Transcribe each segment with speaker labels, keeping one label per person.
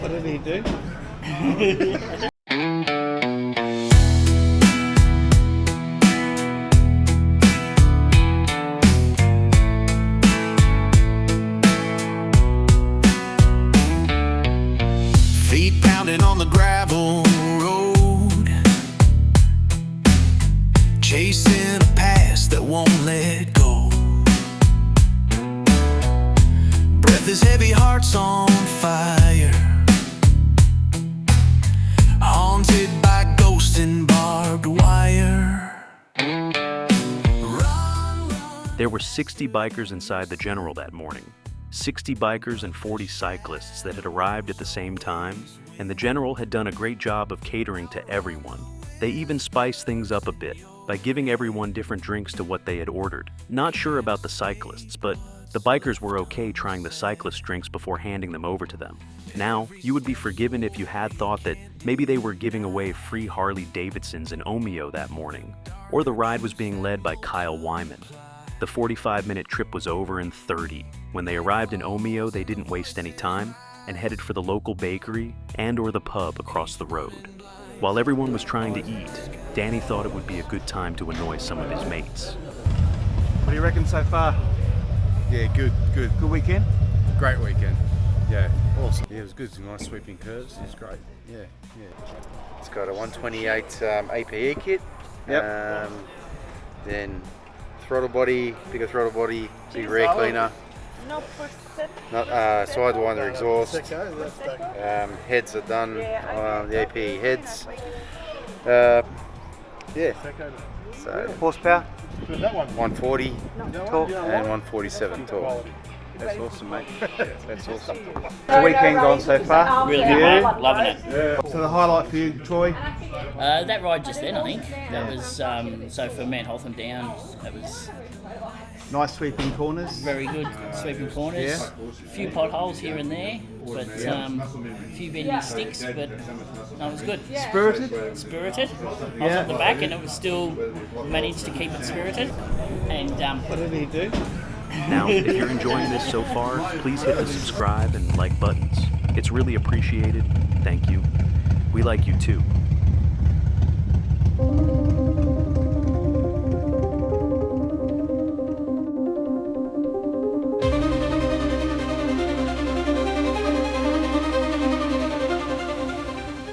Speaker 1: What did he do?
Speaker 2: Feet pounding on the gravel road, chasing a past that won't let go. Breath is heavy, hearts on fire, haunted by ghosts and barbed wire.
Speaker 3: There were 60 bikers inside the General that morning. 60 bikers and 40 cyclists that had arrived at the same time, and the General had done a great job of catering to everyone. They even spiced things up a bit by giving everyone different drinks to what they had ordered. Not sure about the cyclists, but the bikers were okay trying the cyclist drinks before handing them over to them. Now, you would be forgiven if you had thought that maybe they were giving away free Harley Davidsons in Omeo that morning, or the ride was being led by Kyle Wyman. The 45-minute trip was over in 30. When they arrived in Omeo, they didn't waste any time and headed for the local bakery and/or the pub across the road. While everyone was trying to eat, Danny thought it would be a good time to annoy some of his mates.
Speaker 1: What do you reckon so far?
Speaker 4: Yeah, good.
Speaker 1: Good weekend?
Speaker 4: Great weekend. Yeah, awesome. Yeah, it was good. Some nice sweeping curves. It was great. Yeah.
Speaker 5: It's got a 128 APE kit.
Speaker 1: Yep.
Speaker 5: Then throttle body, bigger throttle body, big rear cleaner. Sidewinder exhaust. Heads are done. The APE heads. So
Speaker 1: Horsepower?
Speaker 5: 140
Speaker 1: Torque?
Speaker 5: and 147 torque.
Speaker 1: That's awesome, mate. That's awesome. The weekend gone so far?
Speaker 6: Really
Speaker 1: You?
Speaker 6: good, mate. Loving it.
Speaker 1: So the highlight for you, Troy?
Speaker 6: That ride just then, I think. That was, so for Mount Hotham down, that was
Speaker 1: Nice sweeping corners.
Speaker 6: very good sweeping corners.
Speaker 1: Yeah.
Speaker 6: A few potholes here and there, but a few bending sticks, but no, it was good.
Speaker 1: Spirited?
Speaker 6: Spirited. I was
Speaker 1: Yeah.
Speaker 6: at the back and it was still managed to keep it spirited. And
Speaker 1: What did he do?
Speaker 3: Now, if you're enjoying this so far, please hit the subscribe and like buttons. It's really appreciated. Thank you. We like you too.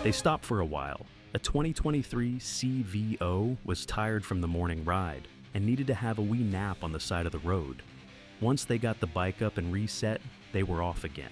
Speaker 3: They stopped for a while. A 2023 CVO was tired from the morning ride and needed to have a wee nap on the side of the road. Once they got the bike up and reset, they were off again.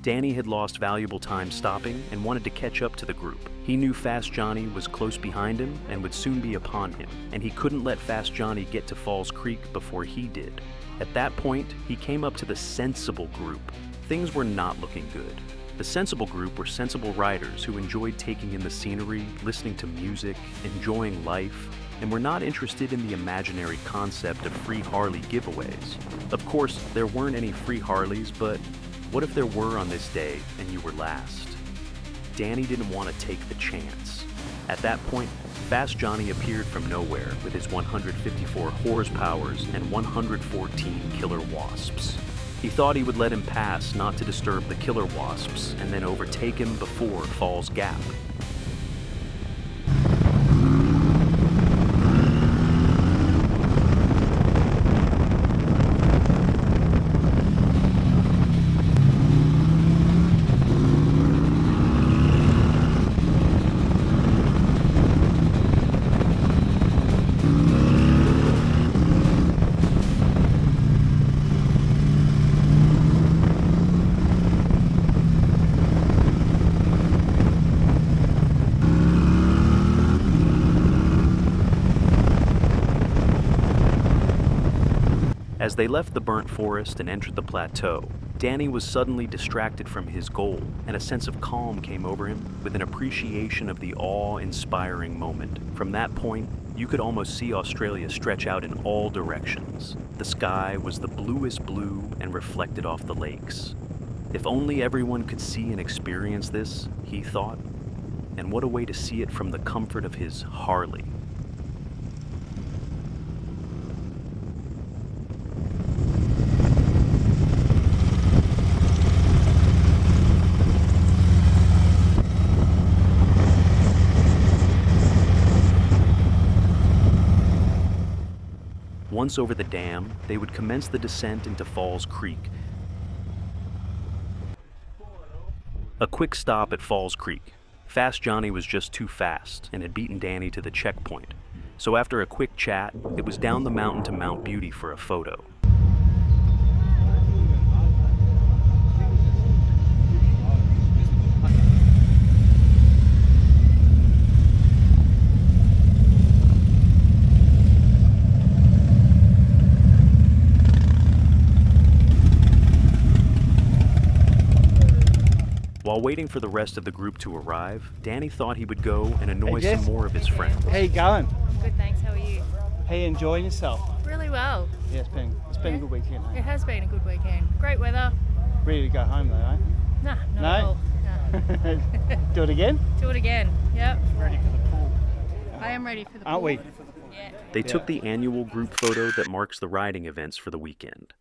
Speaker 3: Danny had lost valuable time stopping and wanted to catch up to the group. He knew Fast Johnny was close behind him and would soon be upon him, and he couldn't let Fast Johnny get to Falls Creek before he did. At that point, he came up to the Sensible group. Things were not looking good. The Sensible group were sensible riders who enjoyed taking in the scenery, listening to music, enjoying life, and were not interested in the imaginary concept of free Harley giveaways. Of course, there weren't any free Harleys, but what if there were on this day and you were last? Danny didn't want to take the chance. At that point, Fast Johnny appeared from nowhere with his 154 horsepowers and 114 killer wasps. He thought he would let him pass not to disturb the killer wasps and then overtake him before Falls Gap. As they left the burnt forest and entered the plateau, Danny was suddenly distracted from his goal, and a sense of calm came over him with an appreciation of the awe-inspiring moment. From that point, you could almost see Australia stretch out in all directions. The sky was the bluest blue and reflected off the lakes. If only everyone could see and experience this, he thought, and what a way to see it from the comfort of his Harley. Once over the dam, they would commence the descent into Falls Creek. A quick stop at Falls Creek. Fast Johnny was just too fast and had beaten Danny to the checkpoint. So after a quick chat, it was down the mountain to Mount Beauty for a photo. While waiting for the rest of the group to arrive, Danny thought he would go and annoy some more of his friends.
Speaker 7: How you going?
Speaker 8: I'm good, thanks. How are you?
Speaker 7: How you enjoying yourself?
Speaker 8: Really well.
Speaker 7: Yeah, it's been a good weekend.
Speaker 8: It has been a good weekend. Great weather.
Speaker 7: Ready to go home though, eh?
Speaker 8: Nah, not
Speaker 7: No?
Speaker 8: at all. Nah.
Speaker 7: Do it again?
Speaker 8: Do it again. Yep.
Speaker 7: Ready for the pool.
Speaker 8: I am ready for the
Speaker 7: Aren't
Speaker 8: pool.
Speaker 7: we?
Speaker 8: Yeah.
Speaker 3: They took the annual group photo that marks the riding events for the weekend.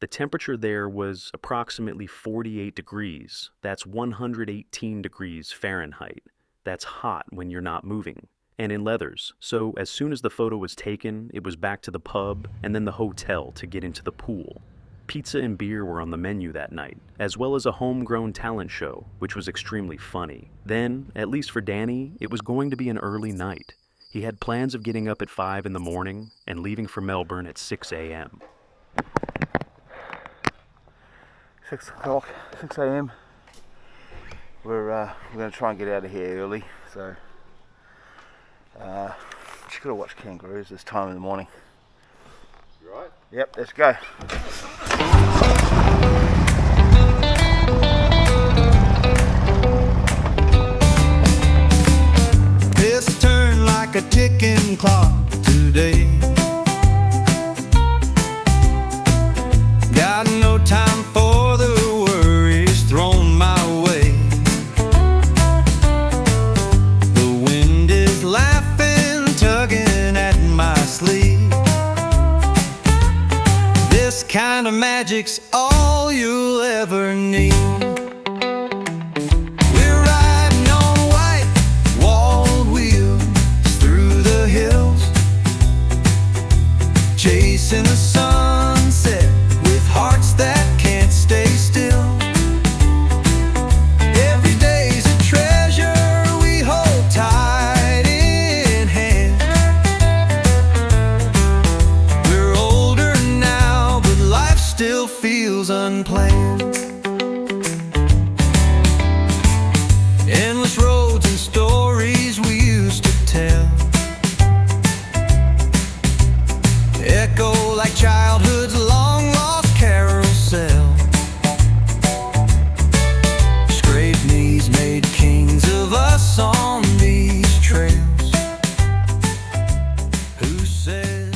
Speaker 3: The temperature there was approximately 48 degrees. That's 118 degrees Fahrenheit. That's hot when you're not moving. And in leathers. So as soon as the photo was taken, it was back to the pub and then the hotel to get into the pool. Pizza and beer were on the menu that night, as well as a homegrown talent show, which was extremely funny. Then, at least for Danny, it was going to be an early night. He had plans of getting up at 5 in the morning and leaving for Melbourne at 6 a.m.
Speaker 1: 6 o'clock, 6 a.m. We're going to try and get out of here early, so just got to watch kangaroos this time in the morning.
Speaker 5: You right?
Speaker 1: Yep, let's go.
Speaker 2: This turned like a ticking clock today. Got no time for the worries thrown my way. The wind is laughing, tugging at my sleeve. This kind of magic's all you'll ever need. We're riding on white walled wheels through the hills, chasing the sunset with hearts that can't stay still. Every day's a treasure we hold tight in hand. We're older now, but life still feels unplanned. Endless roads and stories we used to tell echo like childhood's long lost carousel. Scraped knees made kings of us on these trails. Who says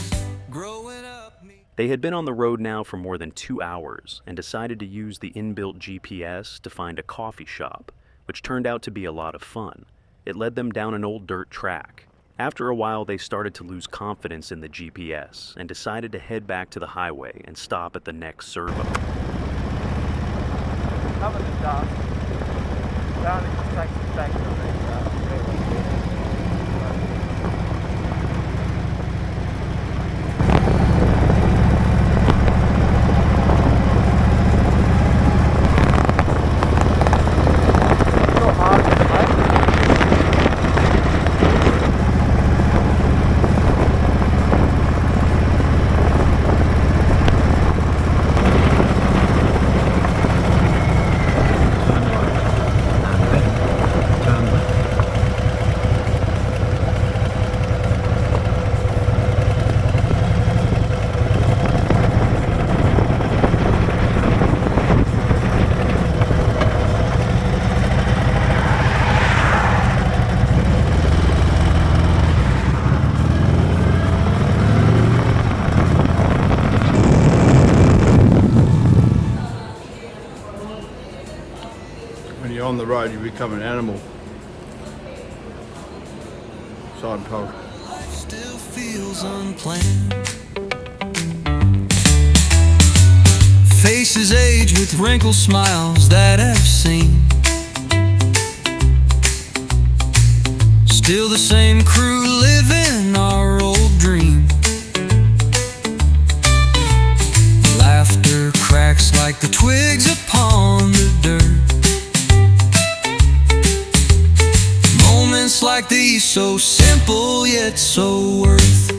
Speaker 2: growing up means...
Speaker 3: They had been on the road now for more than 2 hours and decided to use the inbuilt GPS to find a coffee shop, which turned out to be a lot of fun. It led them down an old dirt track. After a while, they started to lose confidence in the GPS and decided to head back to the highway and stop at the next servo.
Speaker 1: Covered in dust. Down it just takes us back to the
Speaker 9: Turn left. on the road you become an animal. Sign Pog.
Speaker 2: Still feels unplanned. Faces age with wrinkled smiles that I've seen. Still the same crew living our old dream. Laughter cracks like the twigs upon the dirt. Moments like these, so simple yet so worth.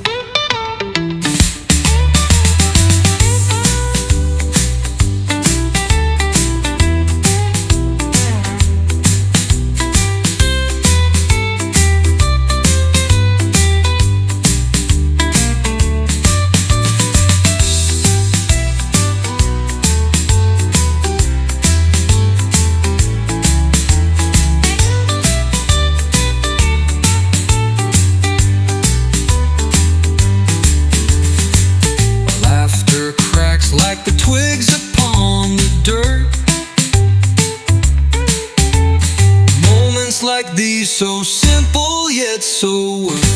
Speaker 2: Like the twigs upon the dirt. Moments like these, so simple yet so worth.